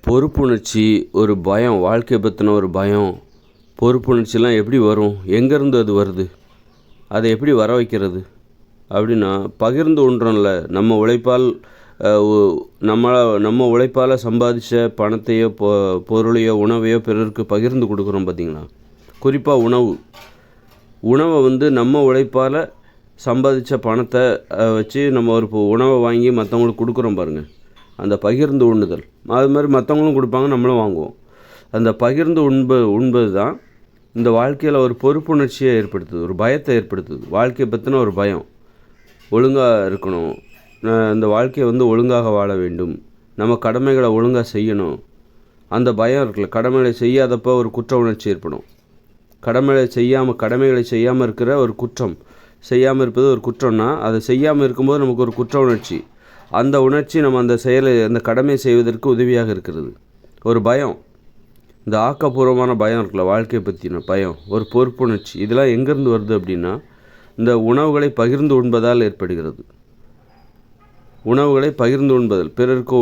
பொறுப்புணர்ச்சி, ஒரு பயம், வாழ்க்கையை பற்றின ஒரு பயம், பொறுப்புணர்ச்சிலாம் எப்படி வரும்? எங்கேருந்து அது வருது? அதை எப்படி வர வைக்கிறது? அப்படின்னா பகிர்ந்து உண்றோம்ல. நம்ம உழைப்பால் நம்ம உழைப்பால் சம்பாதிச்ச பணத்தையோ பொருளையோ உணவையோ பிறருக்கு பகிர்ந்து கொடுக்குறோம் பார்த்தீங்களா? குறிப்பாக உணவை நம்ம உழைப்பால் சம்பாதிச்ச பணத்தை வச்சு நம்ம ஒரு உணவை வாங்கி மற்றவங்களுக்கு கொடுக்குறோம் பாருங்கள். அந்த பகிர்ந்து உண்ணுதல், அது மாதிரி மற்றவங்களும் கொடுப்பாங்க, நம்மளும் வாங்குவோம். அந்த பகிர்ந்து உண்பது தான் இந்த வாழ்க்கையில் ஒரு பொறுப்புணர்ச்சியை ஏற்படுத்துது, ஒரு பயத்தை ஏற்படுத்துது. வாழ்க்கையை பற்றின ஒரு பயம், ஒழுங்காக இருக்கணும், இந்த வாழ்க்கையை ஒழுங்காக வாழ வேண்டும், நம்ம கடமைகளை ஒழுங்காக செய்யணும். அந்த பயம் இருக்குல்ல, கடமைகளை செய்யாதப்போ ஒரு குற்ற உணர்ச்சி ஏற்படும். கடமைகளை செய்யாமல் இருக்கிற ஒரு குற்றம், செய்யாமல் இருப்பது ஒரு குற்றம்னா, அதை செய்யாமல் இருக்கும்போது நமக்கு ஒரு குற்ற உணர்ச்சி. அந்த உணர்ச்சி நம்ம அந்த கடமை செய்வதற்கு உதவியாக இருக்கிறது. ஒரு பயம், இந்த ஆக்கப்பூர்வமான பயம் இருக்குல்ல, வாழ்க்கையை பற்றின பயம், ஒரு பொறுப்புணர்ச்சி, இதெல்லாம் எங்கேருந்து வருது அப்படின்னா இந்த உணவுகளை பகிர்ந்து உண்பதால் ஏற்படுகிறது. உணவுகளை பகிர்ந்து உண்பதில் பிறருக்கு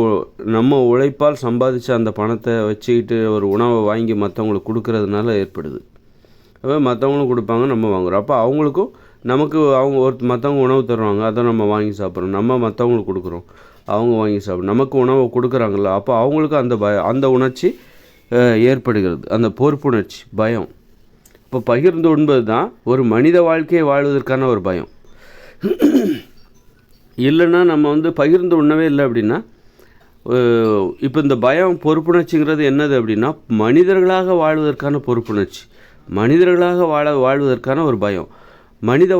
நம்ம உழைப்பால் சம்பாதிச்ச அந்த பணத்தை வச்சுக்கிட்டு ஒரு உணவை வாங்கி மற்றவங்களுக்கு கொடுக்கறதுனால ஏற்படுது. அப்போ மற்றவங்களும் கொடுப்பாங்க, நம்ம வாங்குகிறோம். அப்போ அவங்களுக்கும் நமக்கு மற்றவங்க உணவு தருவாங்க, அதை நம்ம வாங்கி சாப்பிட்றோம். நம்ம மற்றவங்களுக்கு கொடுக்குறோம், அவங்க வாங்கி சாப்பிட்றோம். நமக்கு உணவை கொடுக்குறாங்கல்ல, அப்போ அவங்களுக்கு அந்த உணர்ச்சி ஏற்படுகிறது, அந்த பொறுப்புணர்ச்சி, பயம். இப்போ பகிர்ந்து உண்பது தான் ஒரு மனித வாழ்க்கையை வாழ்வதற்கான ஒரு பயம். இல்லைன்னா நம்ம பகிர்ந்து உண்ணவே இல்லை அப்படின்னா, இப்போ இந்த பயம் பொறுப்புணர்ச்சிங்கிறது என்னது அப்படின்னா, மனிதர்களாக வாழ்வதற்கான பொறுப்புணர்ச்சி, மனிதர்களாக வாழ்வதற்கான ஒரு பயம். மனித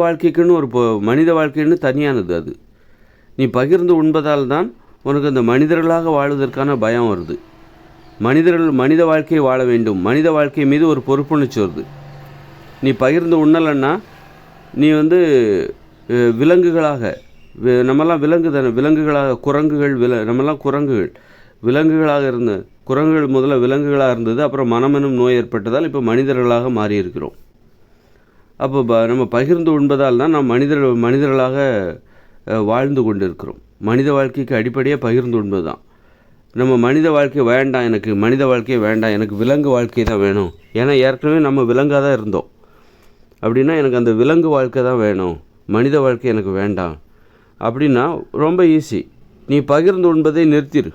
வாழ்க்கைன்னு தனியானது அது. நீ பகிர்ந்து உண்பதால் தான் உனக்கு அந்த மனிதர்களாக வாழ்வதற்கான பயம் வருது. மனித வாழ்க்கையை வாழ வேண்டும், மனித வாழ்க்கை மீது ஒரு பொறுப்புணர்ச்சி வருது. நீ பகிர்ந்து உண்ணலைன்னா நீ விலங்குகளாக, நம்மலாம் விலங்குகளாக, நம்மலாம் விலங்குகளாக குரங்குகள் முதல்ல விலங்குகளாக இருந்தது. அப்புறம் மனமெனும் நோய் ஏற்பட்டதால் இப்போ மனிதர்களாக மாறியிருக்கிறோம். அப்போ நம்ம பகிர்ந்து உண்பதால் தான் நாம் மனிதர்களாக வாழ்ந்து கொண்டு இருக்கிறோம். மனித வாழ்க்கைக்கு அடிப்படையாக பகிர்ந்து உண்பது தான். நம்ம மனித வாழ்க்கை வேண்டாம், எனக்கு மனித வாழ்க்கையே வேண்டாம், எனக்கு விலங்கு வாழ்க்கை தான் வேணும். ஏன்னா ஏற்கனவே நம்ம விலங்காக தான் இருந்தோம். அப்படின்னா எனக்கு அந்த விலங்கு வாழ்க்கை தான் வேணும், மனித வாழ்க்கை எனக்கு வேண்டாம் அப்படின்னா ரொம்ப ஈஸி. நீ பகிர்ந்து உண்பதை நிறுத்திடு,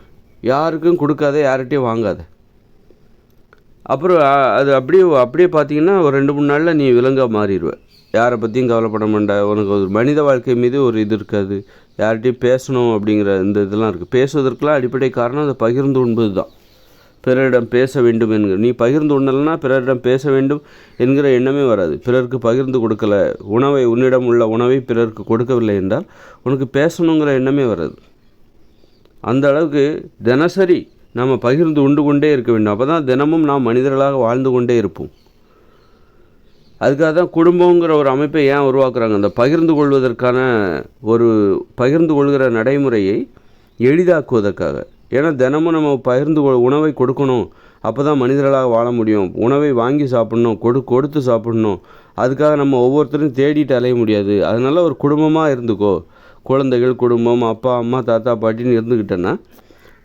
யாருக்கும் கொடுக்காத, யார்கிட்டையும் வாங்காத. அப்புறம் அது அப்படியே பார்த்தீங்கன்னா ஒரு 2-3 நாளில் நீ விலங்காக மாறிடுவேன். யாரை பற்றியும் கவலைப்பட மாட்டா. உனக்கு ஒரு மனித வாழ்க்கை மீது ஒரு இது இருக்காது. யார்கிட்டையும் பேசணும் அப்படிங்கிற இதெல்லாம் இருக்குது. பேசுவதற்கெல்லாம் அடிப்படை காரணம் அதை பகிர்ந்து உண்பது தான். பிறரிடம் பேச வேண்டும் என்கிற, நீ பகிர்ந்து உண்ணலைன்னா பிறரிடம் பேச வேண்டும் என்கிற எண்ணமே வராது. பிறருக்கு பகிர்ந்து கொடுக்கல, உன்னிடம் உள்ள உணவை பிறருக்கு கொடுக்கவில்லை என்றால் உனக்கு பேசணுங்கிற எண்ணமே வராது. அந்த அளவுக்கு தினசரி நாம் பகிர்ந்து உண்டு கொண்டே இருக்க வேண்டும். அப்போ தான் தினமும் நாம் மனிதர்களாக வாழ்ந்து கொண்டே இருப்போம். அதுக்காக தான் குடும்பங்கிற ஒரு அமைப்பை ஏன் உருவாக்குறாங்க? அந்த பகிர்ந்து கொள்கிற நடைமுறையை எளிதாக்குவதற்காக. ஏன்னா தினமும் நம்ம உணவை கொடுக்கணும், அப்போ தான் மனிதர்களாக வாழ முடியும். உணவை வாங்கி சாப்பிட்ணும், கொடுத்து சாப்பிட்ணும். அதுக்காக நம்ம ஒவ்வொருத்தரும் தேடிட்டு அலைய முடியாது. அதனால் ஒரு குடும்பமாக இருந்துக்கோ, குழந்தைகள், குடும்பம், அப்பா அம்மா தாத்தா பாட்டின்னு இருந்துக்கிட்டேன்னா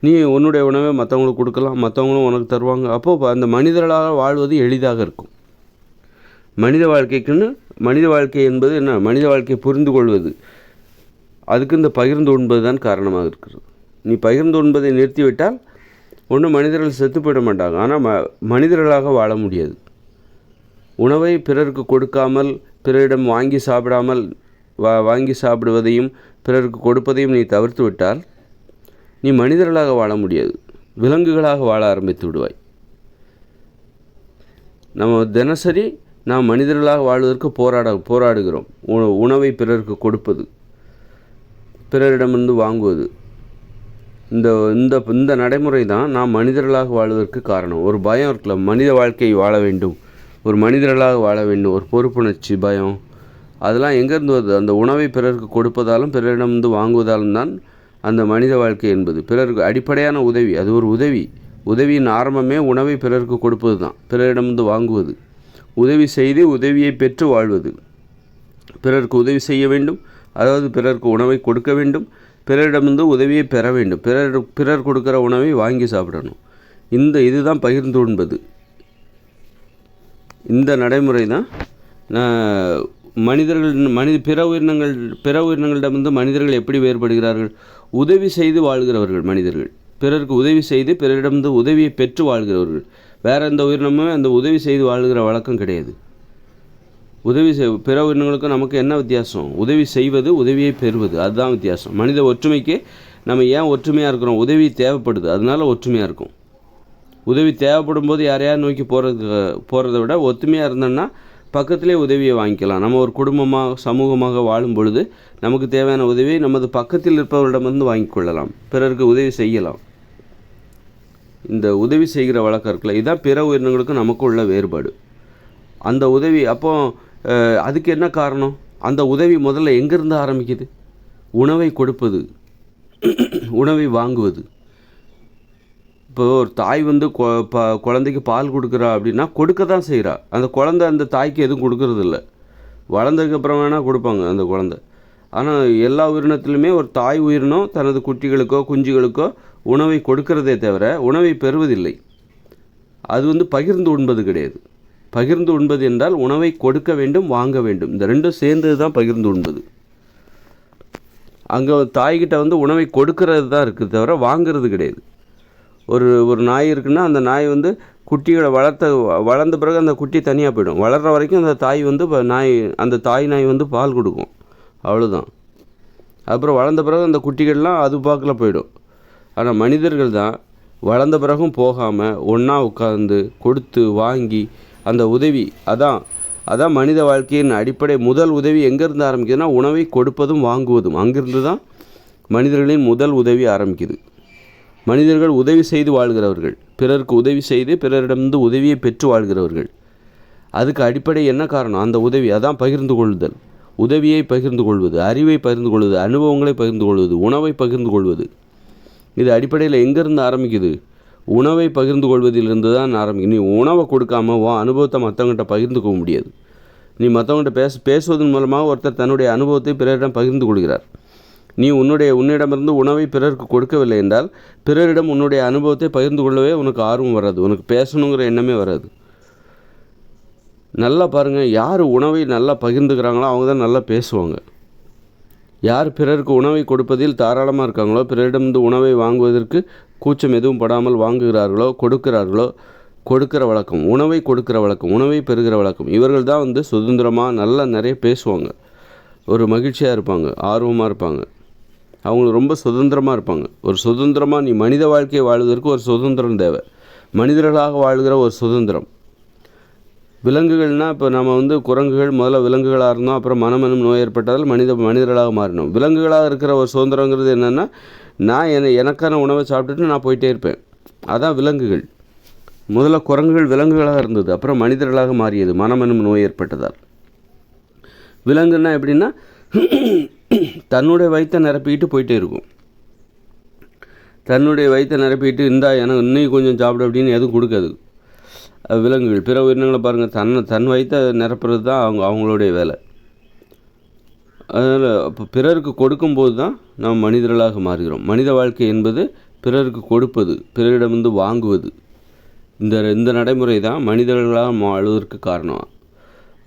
நீ உன்னுடைய உணவை மற்றவங்களுக்கு கொடுக்கலாம், மற்றவங்களும் உனக்கு தருவாங்க. அப்போது அந்த மனிதர்களாக வாழ்வது எளிதாக இருக்கும். மனித வாழ்க்கை என்பது என்ன? மனித வாழ்க்கையை புரிந்து கொள்வது, அதுக்கு இந்த பகிர்ந்து உண்பது தான் காரணமாக இருக்கிறது. நீ பகிர்ந்து உண்பதை நிறுத்திவிட்டால் ஒன்றும் மனிதர்கள் செத்து போயிட மாட்டாங்க, ஆனால் மனிதர்களாக வாழ முடியாது. உணவை பிறருக்கு கொடுக்காமல், பிறரிடம் வாங்கி சாப்பிடுவதையும் பிறருக்கு கொடுப்பதையும் நீ தவிர்த்து விட்டால் நீ மனிதர்களாக வாழ முடியாது, விலங்குகளாக வாழ ஆரம்பித்து விடுவாய். நம்ம தினசரி நாம் மனிதர்களாக வாழ்வதற்கு போராடுகிறோம். உணவை பிறருக்கு கொடுப்பது, பிறரிடமிருந்து வாங்குவது, இந்த நடைமுறை தான் நாம் மனிதர்களாக வாழ்வதற்கு காரணம். ஒரு பயம் இருக்குல்ல, மனித வாழ்க்கையை வாழ வேண்டும், ஒரு மனிதர்களாக வாழ வேண்டும், ஒரு பொறுப்புணர்ச்சி, பயம், அதெல்லாம் எங்கேருந்து வருது? அந்த உணவை பிறருக்கு கொடுப்பதாலும் பிறரிடமிருந்து வாங்குவதாலும் தான் அந்த மனித வாழ்க்கை என்பது. பிறருக்கு அடிப்படையான உதவி, அது ஒரு உதவியின் ஆரம்பமே உணவை பிறருக்கு கொடுப்பது தான், பிறரிடமிருந்து வாங்குவது. உதவி செய்து உதவியை பெற்று வாழ்வது. பிறருக்கு உதவி செய்ய வேண்டும், அதாவது பிறருக்கு உணவை கொடுக்க வேண்டும், பிறரிடமிருந்து உதவியை பெற வேண்டும், பிறர் கொடுக்குற உணவை வாங்கி சாப்பிடணும். இதுதான் பகிர்ந்து உண்பது. இந்த நடைமுறை தான் மனிதர்கள் பிற உயிரினங்களிடமிருந்து மனிதர்கள் எப்படி வேறுபடுகிறார்கள்? உதவி செய்து வாழ்கிறவர்கள் மனிதர்கள். பிறருக்கு உதவி செய்து பிறரிடமிருந்து உதவியை பெற்று வாழ்கிறவர்கள். வேறு எந்த உயிரினமும் அந்த உதவி செய்து வாழ்கிற வழக்கம் கிடையாது. பிற உயிரினங்களுக்கும் நமக்கு என்ன வித்தியாசம்? உதவி செய்வது, உதவியை பெறுவது, அதுதான் வித்தியாசம். மனித ஒற்றுமைக்கு நம்ம ஏன் ஒற்றுமையாக இருக்கிறோம்? உதவி தேவைப்படுது, அதனால ஒற்றுமையாக இருக்கும். உதவி தேவைப்படும் போது யாரையாவது நோக்கி போகிறத விட ஒத்துமையாக இருந்தோம்னா பக்கத்திலே உதவியை வாங்கிக்கலாம். நம்ம ஒரு குடும்பமாக சமூகமாக வாழும் பொழுது நமக்கு தேவையான உதவியை நமது பக்கத்தில் இருப்பவரிடமிருந்து வாங்கி கொள்ளலாம், பிறருக்கு உதவி செய்யலாம். இந்த உதவி செய்கிற வழக்கம் இருக்குல்ல, இதுதான் பிற உயிரினங்களுக்கும் நமக்கு உள்ள வேறுபாடு. அந்த உதவி அதுக்கு என்ன காரணம்? அந்த உதவி முதல்ல எங்கேருந்து ஆரம்பிக்குது? உணவை கொடுப்பது, உணவை வாங்குவது. இப்போ ஒரு தாய் குழந்தைக்கு பால் கொடுக்குறா அப்படின்னா கொடுக்க தான் செய்கிறா. அந்த குழந்தை அந்த தாய்க்கு எதுவும் கொடுக்கறதில்ல. வளர்ந்ததுக்கப்புறம் வேணால் கொடுப்பாங்க அந்த குழந்தை. ஆனால் எல்லா உயிரினத்திலுமே ஒரு தாய் உயிரினம் தனது குட்டிகளுக்கோ குஞ்சுகளுக்கோ உணவை கொடுக்கறதே தவிர உணவை பெறுவதில்லை. அது பகிர்ந்து உண்பது கிடையாது. பகிர்ந்து உண்பது என்றால் உணவை கொடுக்க வேண்டும், வாங்க வேண்டும். இந்த ரெண்டும் சேர்ந்தது தான் பகிர்ந்து உண்பது. அங்கே தாய்கிட்ட உணவை கொடுக்கறது தான் இருக்குது தவிர வாங்கிறது கிடையாது. ஒரு நாய் இருக்குன்னா அந்த நாய் குட்டிகளை வளர்ந்த பிறகு அந்த குட்டி தனியாக போயிடும். வளர்கிற வரைக்கும் அந்த தாய் அந்த தாய் நாய் பால் கொடுக்கும், அவ்வளோதான். அப்புறம் வளர்ந்த பிறகு அந்த குட்டிகள்லாம் அது பாக்கில் போயிடும். ஆனால் மனிதர்கள் தான் வளர்ந்த பிறகும் போகாமல் ஒன்றா உட்கார்ந்து கொடுத்து வாங்கி அந்த உதவி, அதான் மனித வாழ்க்கையின் அடிப்படை. முதல் உதவி எங்கேருந்து ஆரம்பிக்குதுன்னா உணவை கொடுப்பதும் வாங்குவதும். அங்கிருந்து தான் மனிதர்களின் முதல் உதவி ஆரம்பிக்குது. மனிதர்கள் உதவி செய்து வாழ்கிறவர்கள், பிறருக்கு உதவி செய்து பிறரிடமிருந்து உதவியை பெற்று வாழ்கிறவர்கள். அதுக்கு அடிப்படை என்ன காரணம்? அந்த உதவி, அதான் பகிர்ந்து கொள்ளுதல். உதவியை பகிர்ந்து கொள்வது, அறிவை பகிர்ந்து கொள்வது, அனுபவங்களை பகிர்ந்து கொள்வது, உணவை பகிர்ந்து கொள்வது. இது அடிப்படையில் எங்கேருந்து ஆரம்பிக்குது? உணவை பகிர்ந்து கொள்வதிலிருந்து தான் ஆரம்பிக்கும். நீ உணவை கொடுக்காம அனுபவத்தை மற்றவங்கள்ட்ட பகிர்ந்துக்க முடியாது. நீ மற்றவங்கள்ட்ட பேசுவதன் மூலமாக ஒருத்தர் தன்னுடைய அனுபவத்தை பிறரிடம் பகிர்ந்து கொள்கிறார். நீ உன்னிடமிருந்து உணவை பிறருக்கு கொடுக்கவில்லை என்றால் பிறரிடம் உன்னுடைய அனுபவத்தை பகிர்ந்து கொள்ளவே உனக்கு ஆர்வம் வராது, உனக்கு பேசணுங்கிற எண்ணமே வராது. நல்லா பாருங்கள், யார் உணவை நல்லா பகிர்ந்துக்கிறாங்களோ அவங்க தான் நல்லா பேசுவாங்க. யார் பிறருக்கு உணவை கொடுப்பதில் தாராளமாக இருக்காங்களோ, பிறரிடமிருந்து உணவை வாங்குவதற்கு கூச்சம் எதுவும் படாமல் வாங்குகிறார்களோ, கொடுக்கிற வழக்கம், உணவை கொடுக்கிற வழக்கம், உணவை பெறுகிற வழக்கம், இவர்கள் தான் சுதந்திரமாக நல்லா நிறைய பேசுவாங்க. ஒரு மகிழ்ச்சியாக இருப்பாங்க, ஆர்வமாக இருப்பாங்க. அவங்க ரொம்ப சுதந்திரமாக இருப்பாங்க. ஒரு சுதந்திரமாக நீ மனித வாழ்க்கையை வாழ்வதற்கு ஒரு சுதந்திரம் தேவை. மனிதர்களாக வாழ்கிற ஒரு சுதந்திரம். விலங்குகள்னால் இப்போ நம்ம குரங்குகள் முதல்ல விலங்குகளாக இருந்தோம், அப்புறம் மனமெனும் நோய் ஏற்பட்டதால் மனிதர்களாக மாறினோம். விலங்குகளாக இருக்கிற ஒரு சுதந்திரங்கிறது என்னென்னா, நான் எனக்கான உணவை சாப்பிட்டுட்டு நான் போயிட்டே இருப்பேன். அதான் விலங்குகள். முதல்ல குரங்குகள் விலங்குகளாக இருந்தது, அப்புறம் மனிதர்களாக மாறியது மனமெனும் நோய் ஏற்பட்டதால். விலங்குன்னா எப்படின்னா, தன்னுடைய வயிற்றை நிரப்பிக்கிட்டு போயிட்டே இருக்கும். தன்னுடைய வயிற்றை நிரப்பிக்கிட்டு எனக்கு இன்னும் கொஞ்சம் சாப்பிடு அப்படின்னு எதுவும் கொடுக்காது விலங்குகள். பிற உயிரினங்களை பாருங்கள், தன் வயிற்றை நிரப்புறது தான் அவங்களுடைய வேலை. அதனால் இப்போ பிறருக்கு கொடுக்கும்போது தான் நாம் மனிதர்களாக மாறுகிறோம். மனித வாழ்க்கை என்பது பிறருக்கு கொடுப்பது, பிறரிடமிருந்து வாங்குவது. இந்த நடைமுறை தான் மனிதர்களாக வாழ்வதற்கு காரணம்.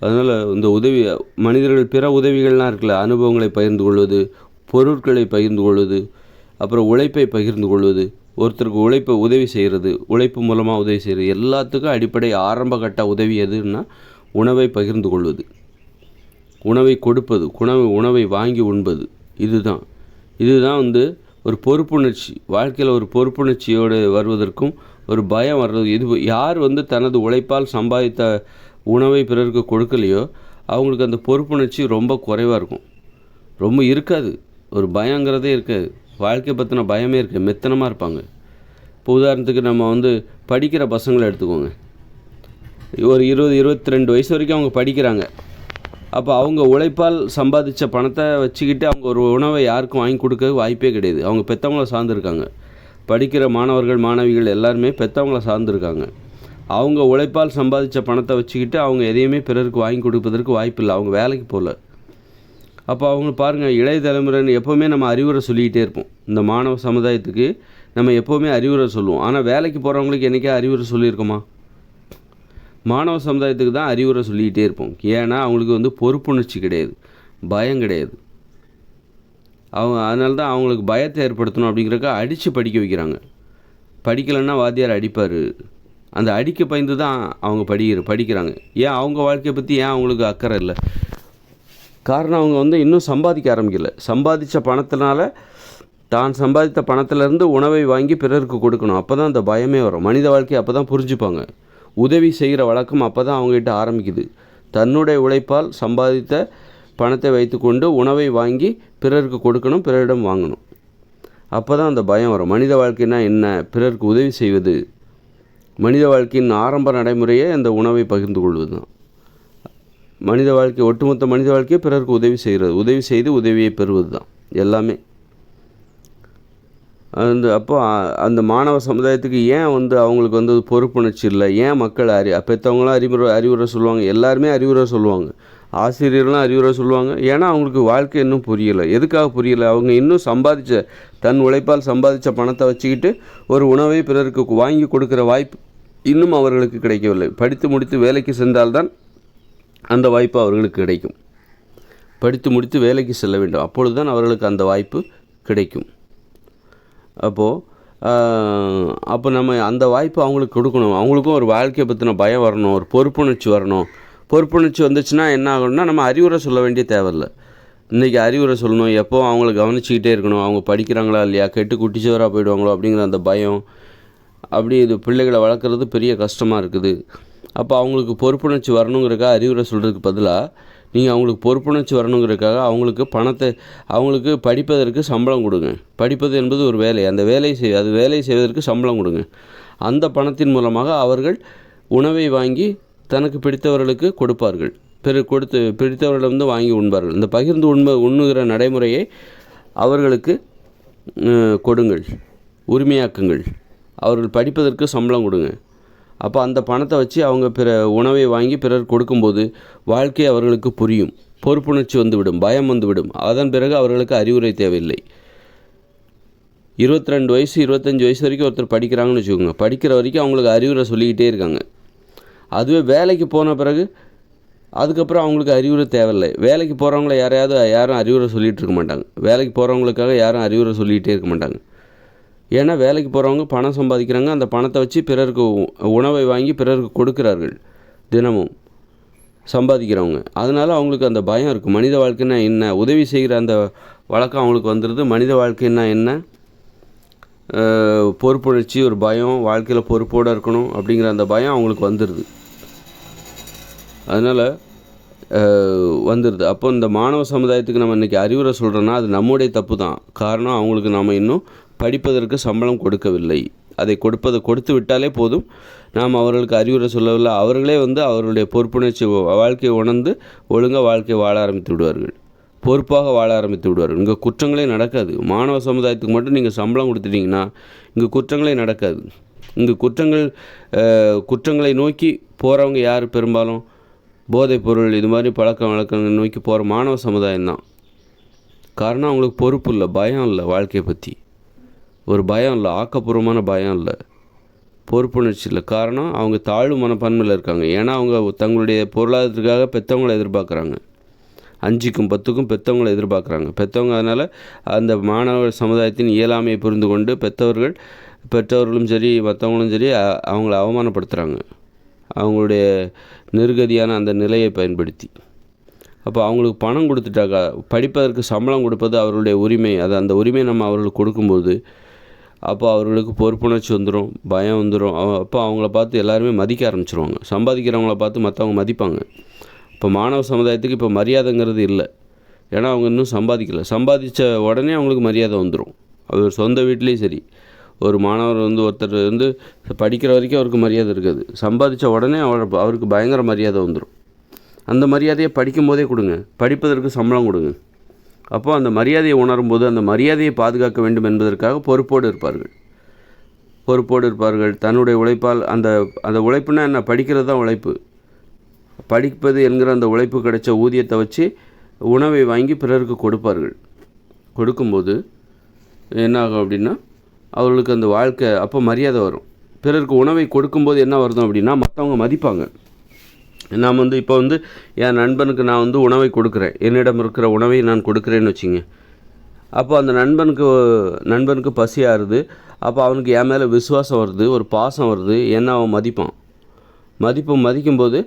அதனால் இந்த மனிதர்கள் பிற உதவிகள்லாம் இருக்குல்ல, அனுபவங்களை பகிர்ந்து கொள்வது, பொருட்களை பகிர்ந்து கொள்வது, அப்புறம் உழைப்பை பகிர்ந்து கொள்வது, ஒருத்தருக்கு உதவி செய்கிறது, உழைப்பு மூலமாக உதவி செய்கிறது, எல்லாத்துக்கும் அடிப்படை ஆரம்ப கட்ட உதவி எதுன்னா உணவை பகிர்ந்து கொள்வது, உணவை கொடுப்பது, உணவை வாங்கி உண்பது. இதுதான் ஒரு பொறுப்புணர்ச்சி. வாழ்க்கையில் ஒரு பொறுப்புணர்ச்சியோடு வருவதற்கும் ஒரு பயம் வர்றது. யார் தனது உழைப்பால் சம்பாதித்த உணவை பிறருக்கு கொடுக்கலையோ அவங்களுக்கு அந்த பொறுப்புணர்ச்சி ரொம்ப குறைவாக இருக்கும், ரொம்ப இருக்காது. ஒரு பயங்கிறதே இருக்காது. வாழ்க்கை பற்றின பயமே இருக்குது, மெத்தனமாக இருப்பாங்க. இப்போ உதாரணத்துக்கு நம்ம படிக்கிற பசங்களை எடுத்துக்கோங்க. ஒரு 20-22 வயசு வரைக்கும் அவங்க படிக்கிறாங்க. அப்போ அவங்க உழைப்பால் சம்பாதித்த பணத்தை வச்சுக்கிட்டு அவங்க ஒரு உணவை யாருக்கும் வாங்கி கொடுக்க வாய்ப்பே கிடையாது. அவங்க பெற்றவங்கள சார்ந்திருக்காங்க. படிக்கிற மாணவர்கள் மாணவிகள் எல்லாருமே பெற்றவங்கள சார்ந்திருக்காங்க. அவங்க உழைப்பால் சம்பாதித்த பணத்தை வச்சுக்கிட்டு அவங்க எதையுமே பிறருக்கு வாங்கி கொடுப்பதற்கு வாய்ப்பு இல்லை. அவங்க வேலைக்கு போகல. அப்போ அவங்க பாருங்கள், இளைய தலைமுறைன்னு எப்போவுமே நம்ம அறிவுரை சொல்லிக்கிட்டே இருப்போம். இந்த மாணவ சமுதாயத்துக்கு நம்ம எப்போவுமே அறிவுரை சொல்லுவோம். ஆனால் வேலைக்கு போகிறவங்களுக்கு என்றைக்கே அறிவுரை சொல்லியிருக்கோமா? மாணவ சமுதாயத்துக்கு தான் அறிவுரை சொல்லிக்கிட்டே இருப்போம். ஏன்னா அவங்களுக்கு பொறுப்புணர்ச்சி கிடையாது, பயம் கிடையாது. அதனால தான் அவங்களுக்கு பயத்தை ஏற்படுத்தணும் அப்படிங்கிறக்க அடித்து படிக்க வைக்கிறாங்க. படிக்கலைன்னா வாத்தியார் அடிப்பார். அந்த அடிக்க பயந்து தான் அவங்க படிக்கிறாங்க. ஏன் அவங்க வாழ்க்கையை பற்றி ஏன் அவங்களுக்கு அக்கறை இல்லை? காரணம் அவங்க இன்னும் சம்பாதிக்க ஆரம்பிக்கல. சம்பாதித்த பணத்தினால தான் சம்பாதித்த பணத்திலேருந்து உணவை வாங்கி பிறருக்கு கொடுக்கணும். அப்போ தான் அந்த பயமே வரும். மனித வாழ்க்கையை அப்போ தான் புரிஞ்சுப்பாங்க. உதவி செய்கிற வழக்கம் அப்போ தான் அவங்ககிட்ட ஆரம்பிக்குது. தன்னுடைய உழைப்பால் சம்பாதித்த பணத்தை வைத்துக்கொண்டு உணவை வாங்கி பிறருக்கு கொடுக்கணும், பிறரிடம் வாங்கணும். அப்போ தான் அந்த பயம் வரும். மனித வாழ்க்கைனா என்ன? பிறருக்கு உதவி செய்வது. மனித வாழ்க்கையின் ஆரம்ப நடைமுறையே அந்த உணவை பகிர்ந்து கொள்வது தான். மனித வாழ்க்கை, ஒட்டுமொத்த மனித வாழ்க்கையை பிறருக்கு உதவி செய்கிறது, உதவி செய்து உதவியை பெறுவது தான் எல்லாமே. அப்போ அந்த மாணவ சமுதாயத்துக்கு ஏன் அவங்களுக்கு பொறுப்புணர்ச்சி இல்லை? ஏன் மக்கள் பெற்றவங்களாம் அறிவுரை சொல்லுவாங்க, எல்லாருமே அறிவுரை சொல்லுவாங்க, ஆசிரியர்களும் அறிவுரை சொல்லுவாங்க. ஏன்னா அவங்களுக்கு வாழ்க்கை இன்னும் புரியலை. எதுக்காக புரியலை? அவங்க இன்னும் தன் உழைப்பால் சம்பாதித்த பணத்தை வச்சுக்கிட்டு ஒரு உணவை பிறருக்கு வாங்கி கொடுக்குற வாய்ப்பு இன்னும் அவர்களுக்கு கிடைக்கவில்லை. படித்து முடித்து வேலைக்கு சென்றால்தான் அந்த வாய்ப்பு அவர்களுக்கு கிடைக்கும். படித்து முடித்து வேலைக்கு செல்ல வேண்டும், அப்பொழுது தான் அவர்களுக்கு அந்த வாய்ப்பு கிடைக்கும். அப்போ நம்ம அந்த வாய்ப்பு அவங்களுக்கு கொடுக்கணும். அவங்களுக்கும் ஒரு வாழ்க்கையை பற்றின பயம் வரணும், ஒரு பொறுப்புணர்ச்சி வரணும். பொறுப்புணர்ச்சி வந்துச்சுன்னா என்ன ஆகணும்னா, நம்ம அறிவுரை சொல்ல வேண்டிய தேவையில்லை. இன்றைக்கி அறிவுரை சொல்லணும், எப்போ அவங்கள கவனிச்சிக்கிட்டே இருக்கணும், அவங்க படிக்கிறாங்களா இல்லையா, கெட்டு குட்டிச்சவராக போயிடுவாங்களோ அப்படிங்கிற அந்த பயம். அப்படி இது பிள்ளைகளை வளர்க்குறது பெரிய கஷ்டமாக இருக்குது. அப்போ அவங்களுக்கு பொறுப்புணர்ச்சி வரணுங்கிறக்காக அறிவுரை சொல்கிறதுக்கு பதிலாக நீங்கள் அவங்களுக்கு பொறுப்புணர்ச்சி வரணுங்கிறதுக்காக அவங்களுக்கு படிப்பதற்கு சம்பளம் கொடுங்க. படிப்பது என்பது ஒரு வேலை. அந்த வேலை செய்வதற்கு சம்பளம் கொடுங்க. அந்த பணத்தின் மூலமாக அவர்கள் உணவை வாங்கி தனக்கு பிடித்தவர்களுக்கு கொடுப்பார்கள். பிடித்தவர்களிடம் வாங்கி உண்பார்கள். இந்த பகிர்ந்து உண்ணுகிற நடைமுறையை அவர்களுக்கு கொடுங்கள், உரிமையாக்குங்கள். அவர்கள் படிப்பதற்கு சம்பளம் கொடுங்க. அப்போ அந்த பணத்தை வச்சு அவங்க உணவை வாங்கி பிறர் கொடுக்கும்போது வாழ்க்கை அவர்களுக்கு புரியும், பொறுப்புணர்ச்சி வந்துவிடும், பயம் வந்துவிடும். அதன் பிறகு அவர்களுக்கு அறிவுரை தேவையில்லை. 22 வயசு 25 வயசு வரைக்கும் ஒருத்தர் படிக்கிறாங்கன்னு வச்சுக்கோங்க. படிக்கிற வரைக்கும் அவங்களுக்கு அறிவுரை சொல்லிக்கிட்டே இருக்காங்க. அதுவே வேலைக்கு போன பிறகு அதுக்கப்புறம் அவங்களுக்கு அறிவுரை தேவையில்லை. வேலைக்கு போகிறவங்கள யாரும் அறிவுரை சொல்லிகிட்டு இருக்க மாட்டாங்க. வேலைக்கு போகிறவங்களுக்காக யாரும் அறிவுரை சொல்லிகிட்டே இருக்க மாட்டாங்க. ஏன்னா வேலைக்கு போகிறவங்க பணம் சம்பாதிக்கிறாங்க. அந்த பணத்தை வச்சு பிறருக்கு உணவை வாங்கி பிறருக்கு கொடுக்குறார்கள், தினமும் சம்பாதிக்கிறவங்க. அதனால் அவங்களுக்கு அந்த பயம் இருக்குது. மனித வாழ்க்கைன்னா என்ன? உதவி செய்கிற அந்த வழக்கம் அவங்களுக்கு வந்துடுது. மனித வாழ்க்கைன்னா என்ன? பொறுப்புணர்ச்சி, ஒரு பயம், வாழ்க்கையில் பொறுப்போடு இருக்கணும் அப்படிங்கிற அந்த பயம் அவங்களுக்கு வந்துடுது. அதனால் வந்துடுது. அப்போ இந்த மாணவ சமுதாயத்துக்கு நம்ம இன்றைக்கி அறிவுரை சொல்கிறோன்னா அது நம்முடைய தப்பு தான். காரணம், அவங்களுக்கு நாம் இன்னும் படிப்பதற்கு சம்பளம் கொடுக்கவில்லை. அதை கொடுத்து விட்டாலே போதும், நாம் அவர்களுக்கு அறிவுரை சொல்லவில்லை. அவர்களே அவர்களுடைய பொறுப்புணர்ச்சி வாழ்க்கையை உணர்ந்து ஒழுங்காக வாழ்க்கையை வாழ ஆரம்பித்து விடுவார்கள், பொறுப்பாக வாழ ஆரம்பித்து விடுவார்கள். இங்கே குற்றங்களே நடக்காது. மாணவ சமுதாயத்துக்கு மட்டும் நீங்கள் சம்பளம் கொடுத்துட்டிங்கன்னா இங்கே குற்றங்களே நடக்காது. இங்கே குற்றங்களை நோக்கி போகிறவங்க யார்? பெரும்பாலும் போதைப்பொருள், இது மாதிரி பழக்க வழக்கங்களை நோக்கி போகிற மாணவ சமுதாயம் தான். காரணம், அவங்களுக்கு பொறுப்பு இல்லை, பயம் இல்லை, வாழ்க்கையை பற்றி ஒரு பயம் இல்லை, ஆக்கப்பூர்வமான பயம் இல்லை, பொறுப்புணர்ச்சி இல்லை. காரணம், அவங்க தாழ்வு மனப்பான்மையில் இருக்காங்க. ஏன்னா அவங்க தங்களுடைய பொருளாதாரத்துக்காக பெற்றவங்களை எதிர்பார்க்குறாங்க. 5க்கும் 10க்கும் பெற்றவங்களை எதிர்பார்க்குறாங்க. பெற்றவங்க அதனால் அந்த மாணவர் சமுதாயத்தின் இயலாமையை புரிந்து கொண்டு பெற்றவர்களும் சரி மற்றவங்களும் சரி அவங்கள அவமானப்படுத்துகிறாங்க, அவங்களுடைய நெருக்கடியான அந்த நிலையை பயன்படுத்தி. அப்போ அவங்களுக்கு பணம் கொடுத்துட்டாக்கா, படிப்பதற்கு சம்பளம் கொடுப்பது அவர்களுடைய உரிமை. அந்த உரிமையை நம்ம அவர்களுக்கு கொடுக்கும்போது அப்போ அவர்களுக்கு பொறுப்புணர்ச்சி வந்துடும், பயம் வந்துடும். அப்போ அவங்கள பார்த்து எல்லாருமே மதிக்க ஆரம்பிச்சிருவாங்க. சம்பாதிக்கிறவங்கள பார்த்து மற்றவங்க மதிப்பாங்க. இப்போ மாணவ சமுதாயத்துக்கு இப்போ மரியாதைங்கிறது இல்லை. ஏன்னா அவங்க இன்னும் சம்பாதித்த உடனே அவங்களுக்கு மரியாதை வந்துடும். அவர் சொந்த வீட்லேயும் சரி, ஒரு மாணவர் ஒருத்தர் படிக்கிற வரைக்கும் அவருக்கு மரியாதை இருக்காது. சம்பாதித்த உடனே அவருக்கு பயங்கர மரியாதை வந்துடும். அந்த மரியாதையை படிக்கும் போதே கொடுங்க, படிப்பதற்கு சம்பளம் கொடுங்க. அப்போ அந்த மரியாதையை உணரும்போது அந்த மரியாதையை பாதுகாக்க வேண்டும் என்பதற்காக பொறுப்போடு இருப்பார்கள். தன்னுடைய உழைப்பால் அந்த உழைப்புனா என்ன? படிக்கிறது தான் உழைப்பு. படிப்பது என்கிற அந்த உழைப்பு கிடைச்ச ஊதியத்தை வச்சு உணவை வாங்கி பிறருக்கு கொடுப்பார்கள். கொடுக்கும்போது என்ன ஆகும் அப்படின்னா, அவர்களுக்கு அந்த வாழ்க்கை அப்போ மரியாதை வரும். பிறருக்கு உணவை கொடுக்கும்போது என்ன வருதும் அப்படின்னா, மற்றவங்க மதிப்பாங்க. நாம் இப்போ என் நண்பனுக்கு நான் உணவை கொடுக்குறேன், என்னிடம் இருக்கிற உணவை நான் கொடுக்குறேன்னு வச்சுங்க. அப்போ அந்த நண்பனுக்கு பசி ஆறுது. அப்போ அவனுக்கு என் மேலே விசுவாசம் வருது, ஒரு பாசம் வருது, என்ன அவன் மதிப்பான். மதிக்கும்போது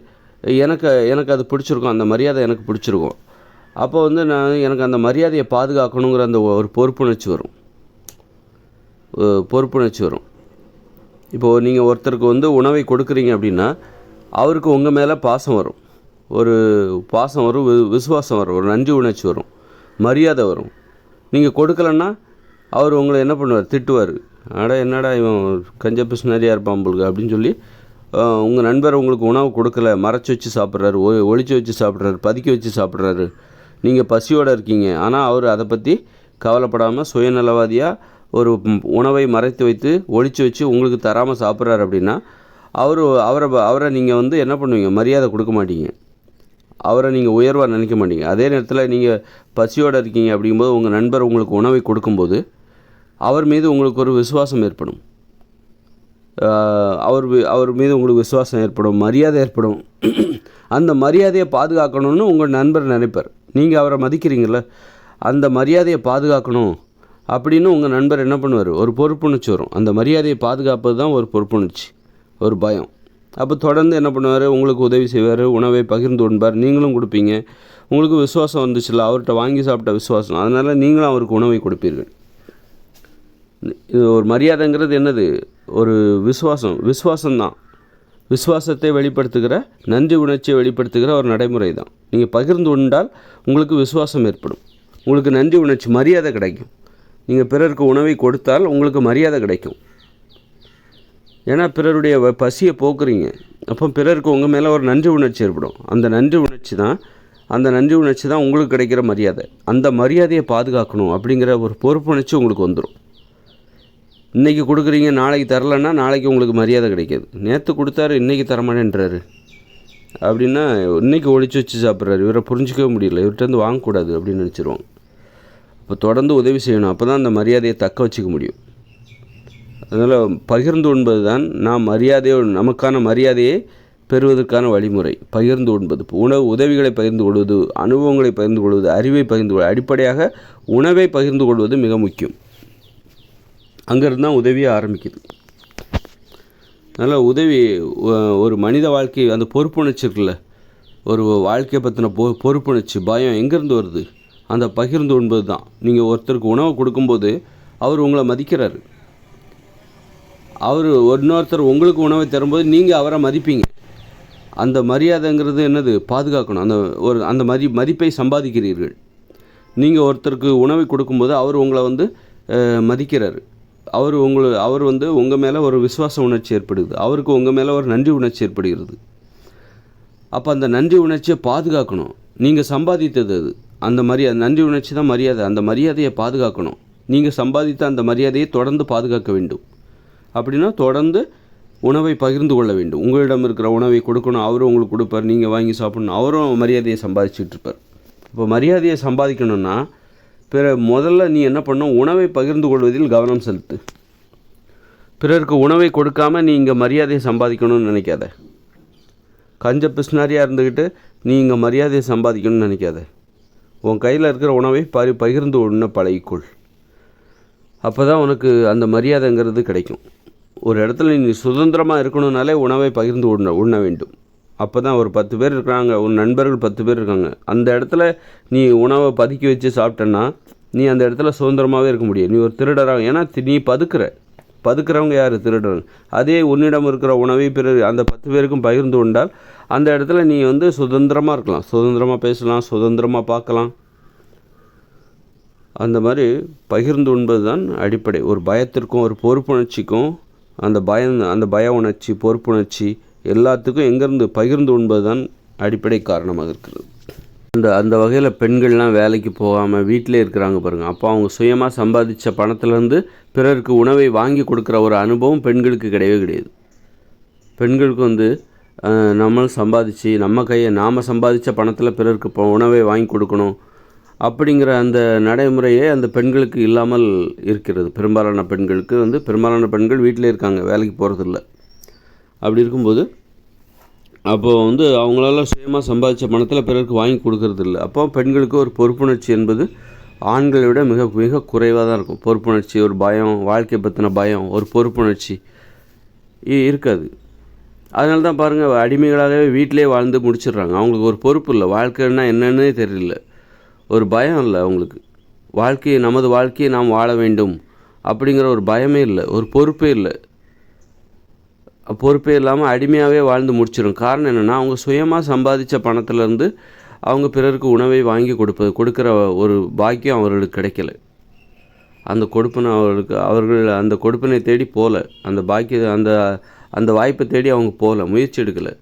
எனக்கு அது பிடிச்சிருக்கும், அந்த மரியாதை எனக்கு பிடிச்சிருக்கும். அப்போ எனக்கு அந்த மரியாதையை பாதுகாக்கணுங்கிற அந்த ஒரு பொறுப்புணர்ச்சி வரும். இப்போது நீங்கள் ஒருத்தருக்கு உணவை கொடுக்குறீங்க அப்படின்னா, அவருக்கு உங்கள் மேலே பாசம் வரும், ஒரு பாசம் வரும், விசுவாசம் வரும், ஒரு நன்றி உணர்ச்சி வரும், மரியாதை வரும். நீங்கள் கொடுக்கலன்னா அவர் உங்களை என்ன பண்ணுவார், திட்டுவார். என்னடா இவன் கஞ்ச பிஸ்னரியாக இருப்பான் உங்களுக்கு அப்படின்னு சொல்லி உங்கள் நண்பர் உங்களுக்கு உணவு கொடுக்கல, மறைச்சி வச்சு சாப்பிட்றாரு, ஒளிச்சு வச்சு சாப்பிட்றாரு, பதுக்கி வச்சு சாப்பிட்றாரு. நீங்கள் பசியோடு இருக்கீங்க, ஆனால் அவர் அதை பற்றி கவலைப்படாமல் சுயநலவாதியாக ஒரு உணவை மறைத்து வைத்து ஒளிச்சு வச்சு உங்களுக்கு தராமல் சாப்பிட்றாரு அப்படின்னா அவரை நீங்கள் என்ன பண்ணுவீங்க, மரியாதை கொடுக்க மாட்டீங்க, அவரை நீங்கள் உயர்வாக நினைக்க மாட்டீங்க. அதே நேரத்தில் நீங்கள் பசியோடு இருக்கீங்க அப்படிங்கும்போது உங்கள் நண்பர் உங்களுக்கு உணவை கொடுக்கும்போது அவர் மீது உங்களுக்கு ஒரு விசுவாசம் ஏற்படும், அவர் மீது உங்களுக்கு விசுவாசம் ஏற்படும், மரியாதை ஏற்படும். அந்த மரியாதையை பாதுகாக்கணும்னு உங்கள் நண்பர் நினைப்பார். நீங்கள் அவரை மதிக்கிறீங்கள, அந்த மரியாதையை பாதுகாக்கணும் அப்படின்னு உங்கள் நண்பர் என்ன பண்ணுவார், ஒரு பொறுப்புணர்ச்சி வரும். அந்த மரியாதையை பாதுகாப்பது தான் ஒரு பொறுப்புணர்ச்சி, ஒரு பயம். அப்போ தொடர்ந்து என்ன பண்ணுவார், உங்களுக்கு உதவி செய்வார், உணவை பகிர்ந்து உண்பார், நீங்களும் கொடுப்பீங்க. உங்களுக்கு விசுவாசம் வந்துச்சுல்ல, அவர்கிட்ட வாங்கி சாப்பிட்ட விசுவாசம், அதனால் நீங்களும் அவருக்கு உணவை கொடுப்பீர்கள். இது ஒரு மரியாதைங்கிறது என்னது, ஒரு விசுவாசம்தான். விசுவாசத்தை வெளிப்படுத்துகிற, நன்றி உணர்ச்சியை வெளிப்படுத்துகிற ஒரு நடைமுறை தான். நீங்கள் பகிர்ந்து உண்டால் உங்களுக்கு விசுவாசம் ஏற்படும், உங்களுக்கு நன்றி உணர்ச்சி, மரியாதை கிடைக்கும். நீங்கள் பிறருக்கு உணவை கொடுத்தால் உங்களுக்கு மரியாதை கிடைக்கும். ஏன்னா பிறருடைய பசியை போக்குறீங்க. அப்போ பிறருக்கு உங்கள் மேலே ஒரு நன்றி உணர்ச்சி ஏற்படும். அந்த நன்றி உணர்ச்சி தான் உங்களுக்கு கிடைக்கிற மரியாதை. அந்த மரியாதையை பாதுகாக்கணும் அப்படிங்கிற ஒரு பொறுப்புணர்ச்சி உங்களுக்கு வந்துடும். இன்றைக்கி கொடுக்குறீங்க, நாளைக்கு தரலைன்னா நாளைக்கு உங்களுக்கு மரியாதை கிடைக்காது. நேற்று கொடுத்தாரு, இன்றைக்கி தரமாட்டேன்றாரு அப்படின்னா இன்றைக்கி ஒளிச்சு வச்சு சாப்பிட்றாரு, இவரை புரிஞ்சிக்கவே முடியல, இவர்கிட்ட வாங்கக்கூடாது அப்படின்னு நினச்சிருவாங்க. அப்போ தொடர்ந்து உதவி செய்யணும், அப்போ தான் அந்த மரியாதையை தக்க வச்சுக்க முடியும். அதனால் பகிர்ந்து உண்பது தான் நமக்கான மரியாதையை பெறுவதற்கான வழிமுறை. பகிர்ந்து உண்பது, உதவிகளை பகிர்ந்து கொள்வது, அனுபவங்களை பகிர்ந்து கொள்வது, அறிவை பகிர்ந்து கொள்வது, அடிப்படையாக உணவை பகிர்ந்து கொள்வது மிக முக்கியம். அங்கேருந்து தான் உதவியை ஆரம்பிக்குது. அதனால் உதவி ஒரு மனித வாழ்க்கை, அந்த பொறுப்புணர்ச்சி இருக்குல்ல, ஒரு வாழ்க்கையை பற்றின பொறுப்புணர்ச்சி, பயம் எங்கேருந்து வருது, அந்த பகிர்ந்து உண்பது தான். நீங்கள் ஒருத்தருக்கு உணவு கொடுக்கும்போது அவர் உங்களை மதிக்கிறாரு, அவர் இன்னொருத்தர் உங்களுக்கு உணவை தரும்போது நீங்கள் அவரை மதிப்பீங்க. அந்த மரியாதைங்கிறது என்னது, பாதுகாக்கணும். அந்த மதிப்பை சம்பாதிக்கிறீர்கள். நீங்கள் ஒருத்தருக்கு உணவை கொடுக்கும்போது அவர் உங்களை மதிக்கிறாரு, அவர் உங்கள் மேலே ஒரு விசுவாச உணர்ச்சி ஏற்படுது, அவருக்கு உங்கள் மேலே ஒரு நன்றி உணர்ச்சி ஏற்படுகிறது. அப்போ அந்த நன்றி உணர்ச்சியை பாதுகாக்கணும். நீங்கள் சம்பாதித்தது அது, அந்த நன்றி உணர்ச்சி தான் மரியாதை. அந்த மரியாதையை பாதுகாக்கணும். நீங்கள் சம்பாதித்த அந்த மரியாதையை தொடர்ந்து பாதுகாக்க வேண்டும். அப்படின்னா தொடர்ந்து உணவை பகிர்ந்து கொள்ள வேண்டும். உங்களிடம் இருக்கிற உணவை கொடுக்கணும், அவரும் உங்களுக்கு கொடுப்பார், நீங்கள் வாங்கி சாப்பிடணும், அவரும் மரியாதையை சம்பாதிச்சுட்ருப்பார். இப்போ மரியாதையை சம்பாதிக்கணும்னா முதல்ல நீ என்ன பண்ணணும், உணவை பகிர்ந்து கொள்வதில் கவனம் செலுத்து. பிறருக்கு உணவை கொடுக்காம நீ இங்கே மரியாதையை சம்பாதிக்கணும்னு நினைக்காத. கஞ்ச பிஸ்னாரியாக இருந்துக்கிட்டு நீ இங்கே மரியாதையை சம்பாதிக்கணும்னு நினைக்காத. உன் கையில் இருக்கிற உணவை பகிர்ந்து உண்ண பழகிக்கொள். அப்போ தான் உனக்கு அந்த மரியாதைங்கிறது கிடைக்கும். ஒரு இடத்துல நீ சுதந்திரமாக இருக்கணும்னாலே உணவை பகிர்ந்து உண்ண வேண்டும். அப்போ தான் ஒரு 10 பேர் இருக்கிறாங்க, உன் நண்பர்கள் 10 பேர் இருக்காங்க, அந்த இடத்துல நீ உணவை பதுக்கி வச்சு சாப்பிட்டேன்னா நீ அந்த இடத்துல சுதந்திரமாகவே இருக்க முடியும். நீ ஒரு திருடராக, ஏன்னா நீ பதுக்கிறவங்க யார், திருடர். அதே உன்னிடம் இருக்கிற உணவை பிறகு அந்த 10 பேருக்கும் பகிர்ந்து உண்டால் அந்த இடத்துல நீ சுதந்திரமாக இருக்கலாம், சுதந்திரமாக பேசலாம், சுதந்திரமாக பார்க்கலாம். அந்த மாதிரி பகிர்ந்து உண்பது தான் அடிப்படை. ஒரு பயத்திற்கும் ஒரு பொறுப்புணர்ச்சிக்கும் அந்த பய உணர்ச்சி, பொறுப்புணர்ச்சி எல்லாத்துக்கும் எங்கேருந்து பகிர்ந்து உண்பது தான் அடிப்படை காரணமாக இருக்கிறது. அந்த வகையில் பெண்கள்லாம் வேலைக்கு போகாமல் வீட்டிலே இருக்கிறாங்க பாருங்கள். அப்போ அவங்க சுயமாக சம்பாதித்த பணத்துலேருந்து பிறருக்கு உணவை வாங்கி கொடுக்குற ஒரு அனுபவம் பெண்களுக்கு கிடையவே கிடையாது. பெண்களுக்கு நம்மளும் சம்பாதிச்சு நாம் சம்பாதித்த பணத்தில் பிறருக்கு உணவை வாங்கி கொடுக்கணும், அப்படிங்கிற அந்த நடைமுறையே அந்த பெண்களுக்கு இல்லாமல் இருக்கிறது. பெரும்பாலான பெண்கள் வீட்டிலே இருக்காங்க, வேலைக்கு போகிறதில்ல. அப்படி இருக்கும்போது அப்போது அவங்களால சுயமாக சம்பாதிச்ச பணத்தில் பிறருக்கு வாங்கி கொடுக்கறதில்ல. அப்போ பெண்களுக்கு ஒரு பொறுப்புணர்ச்சி என்பது ஆண்களை விட மிக மிக குறைவாக தான் இருக்கும். பொறுப்புணர்ச்சி, ஒரு பயம், வாழ்க்கை பற்றின பயம், ஒரு பொறுப்புணர்ச்சி இருக்காது. அதனால தான் பாருங்கள், அடிமைகளாகவே வீட்டிலே வாழ்ந்து முடிச்சிடுறாங்க. அவங்களுக்கு ஒரு பொறுப்பு இல்லை, வாழ்க்கைன்னா என்னன்னே தெரியல, ஒரு பயம் இல்லை அவங்களுக்கு. நமது வாழ்க்கையை நாம் வாழ வேண்டும் அப்படிங்கிற ஒரு பயமே இல்லை, ஒரு பொறுப்பே இல்லை. பொறுப்பே இல்லாமல் அடிமையாகவே வாழ்ந்து முடிச்சிடும். காரணம் என்னென்னா, அவங்க சுயமாக சம்பாதித்த பணத்திலேருந்து அவங்க பிறருக்கு உணவை வாங்கி கொடுக்குற ஒரு பாக்கியம் அவர்களுக்கு கிடைக்கல. அந்த கொடுப்பனை அவர்கள் அந்த கொடுப்பனை தேடி போகல, அந்த வாய்ப்பை தேடி அவங்க போகல, முயற்சி எடுக்கலை.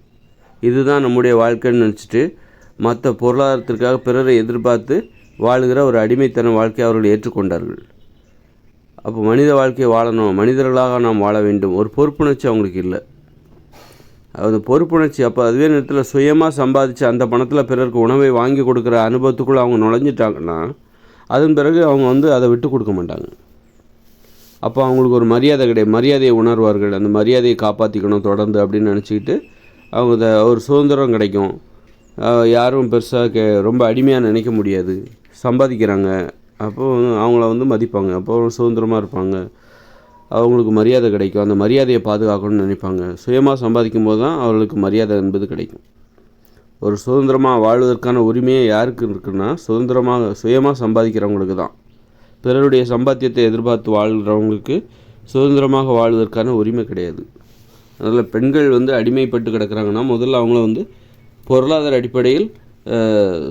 இதுதான் நம்முடைய வாழ்க்கைன்னு நினச்சிட்டு மற்ற பொருளாதாரத்திற்காக பிறரை எதிர்பார்த்து வாழுகிற ஒரு அடிமைத்தன வாழ்க்கையை அவர்கள் ஏற்றுக்கொண்டார்கள். அப்போ மனித வாழ்க்கையை வாழணும், மனிதர்களாக நாம் வாழ வேண்டும், ஒரு பொறுப்புணர்ச்சி அவங்களுக்கு இல்லை. அது பொறுப்புணர்ச்சி. அப்போ அதுவே நேரத்தில் சுயமாக சம்பாதிச்சு அந்த பணத்தில் பிறருக்கு உணவை வாங்கி கொடுக்குற அனுபவத்துக்குள்ளே அவங்க நுழைஞ்சிட்டாங்கன்னா அதன் பிறகு அவங்க அதை விட்டு கொடுக்க மாட்டாங்க. அப்போ அவங்களுக்கு ஒரு மரியாதையை உணர்வார்கள். அந்த மரியாதையை காப்பாற்றிக்கணும் தொடர்ந்து அப்படின்னு நினச்சிக்கிட்டு அவங்க ஒரு சுதந்திரம் கிடைக்கும். யாரும் பெருசாக ரொம்ப அடிமையாக நினைக்க முடியாது. சம்பாதிக்கிறாங்க, அப்போது அவங்கள மதிப்பாங்க, அப்போ சுதந்திரமாக இருப்பாங்க, அவங்களுக்கு மரியாதை கிடைக்கும். அந்த மரியாதையை பாதுகாக்கணும்னு நினைப்பாங்க. சுயமாக சம்பாதிக்கும் போது தான் அவர்களுக்கு மரியாதை என்பது கிடைக்கும். ஒரு சுதந்திரமாக வாழ்வதற்கான உரிமையை யாருக்கு இருக்குன்னா, சுயமாக சம்பாதிக்கிறவங்களுக்கு தான். பிறருடைய சம்பாத்தியத்தை எதிர்பார்த்து வாழ்கிறவங்களுக்கு சுதந்திரமாக வாழ்வதற்கான உரிமை கிடையாது. அதனால் பெண்கள் அடிமைப்பட்டு கிடக்கிறாங்கன்னா முதல்ல அவங்கள பொருளாதார அடிப்படையில்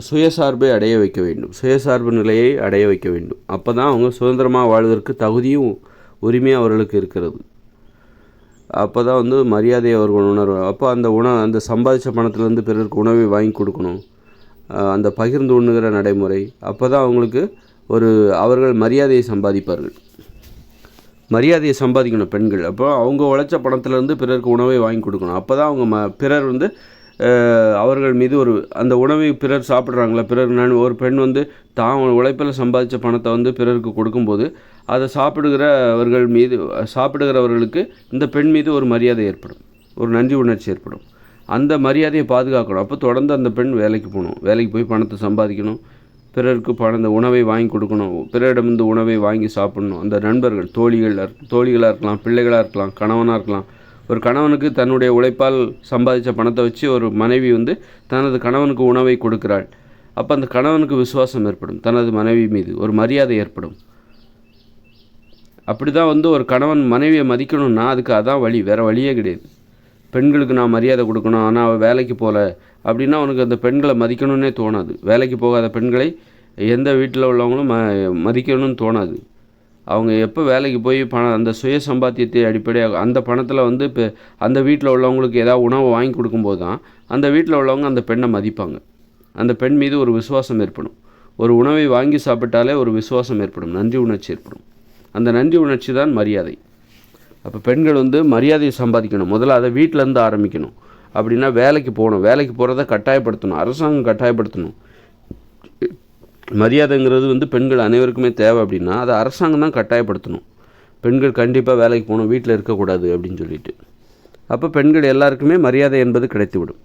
சுயசார்பை அடைய வைக்க வேண்டும், சுயசார்பு நிலையை அடைய வைக்க வேண்டும். அப்போ தான் அவங்க சுதந்திரமாக வாழ்வதற்கு தகுதியும் உரிமையும் அவர்களுக்கு இருக்கிறது. அப்போ தான் மரியாதையை அவர்கள் உணர்வாங்க. அப்போ அந்த சம்பாதிச்ச பணத்திலேருந்து பிறருக்கு உணவை வாங்கி கொடுக்கணும், அந்த பகிர்ந்து உண்ணுகிற நடைமுறை. அப்போ தான் அவங்களுக்கு அவர்கள் மரியாதையை சம்பாதிப்பார்கள். மரியாதையை சம்பாதிக்கணும் பெண்கள். அப்போ அவங்க உழைச்ச பணத்திலேருந்து பிறருக்கு உணவை வாங்கி கொடுக்கணும். அப்போ தான் அவங்க பிறர் அவர்கள் மீது அந்த உணவை பிறர் சாப்பிட்றாங்களா, ஒரு பெண் தான் உழைப்பில் சம்பாதித்த பணத்தை பிறருக்கு கொடுக்கும்போது அதை சாப்பிடுகிறவர்களுக்கு இந்த பெண் மீது ஒரு மரியாதை ஏற்படும், ஒரு நன்றி உணர்ச்சி ஏற்படும். அந்த மரியாதையை பாதுகாக்கணும். அப்போ தொடர்ந்து அந்த பெண் வேலைக்கு போகணும், வேலைக்கு போய் பணத்தை சம்பாதிக்கணும், பிறருக்கு உணவை வாங்கி கொடுக்கணும், பிறரிடம் உணவை வாங்கி சாப்பிடணும். அந்த நண்பர்கள், தோழிகளாக இருக்கலாம், பிள்ளைகளாக இருக்கலாம், கணவனாக இருக்கலாம். ஒரு கணவனுக்கு தன்னுடைய உழைப்பால் சம்பாதித்த பணத்தை வச்சு ஒரு மனைவி தனது கணவனுக்கு உணவை கொடுக்கிறாள். அப்போ அந்த கணவனுக்கு விசுவாசம் ஏற்படும், தனது மனைவி மீது ஒரு மரியாதை ஏற்படும். அப்படி தான் ஒரு கணவன் மனைவியை மதிக்கணும்னா அதுக்கு அதான் வழி, வேறு வழியே கிடையாது. பெண்களுக்கு நான் மரியாதை கொடுக்கணும், ஆனால் அவள் வேலைக்கு போகல அப்படின்னா அவனுக்கு அந்த பெண்களை மதிக்கணும்னே தோணாது. வேலைக்கு போகாத பெண்களை எந்த வீட்டில் உள்ளவங்களும் மதிக்கணும்னு தோணாது. அவங்க எப்போ வேலைக்கு போய் அந்த சுய சம்பாத்தியத்தை அடிப்படையாக அந்த பணத்தில் இப்போ அந்த வீட்டில் உள்ளவங்களுக்கு ஏதாவது உணவை வாங்கி கொடுக்கும்போது தான் அந்த வீட்டில் உள்ளவங்க அந்த பெண்ணை மதிப்பாங்க. அந்த பெண் மீது ஒரு விசுவாசம் ஏற்படும். ஒரு உணவை வாங்கி சாப்பிட்டாலே ஒரு விசுவாசம் ஏற்படும், நன்றி உணர்ச்சி ஏற்படும். அந்த நன்றி உணர்ச்சி தான் மரியாதை. அப்போ பெண்கள் மரியாதையை சம்பாதிக்கணும். முதல்ல அதை வீட்டிலேருந்து ஆரம்பிக்கணும். அப்படின்னா வேலைக்கு போகணும், வேலைக்கு போகிறத கட்டாயப்படுத்தணும், அரசாங்கம் கட்டாயப்படுத்தணும். மரியாதைங்கிறது பெண்கள் அனைவருக்குமே தேவை அப்படின்னா அதை அரசாங்கம் தான் கட்டாயப்படுத்தணும். பெண்கள் கண்டிப்பாக வேலைக்கு போகணும், வீட்டில் இருக்கக்கூடாது அப்படின்னு சொல்லிட்டு. அப்போ பெண்கள் எல்லாருக்குமே மரியாதை என்பது கிடைத்துவிடும்.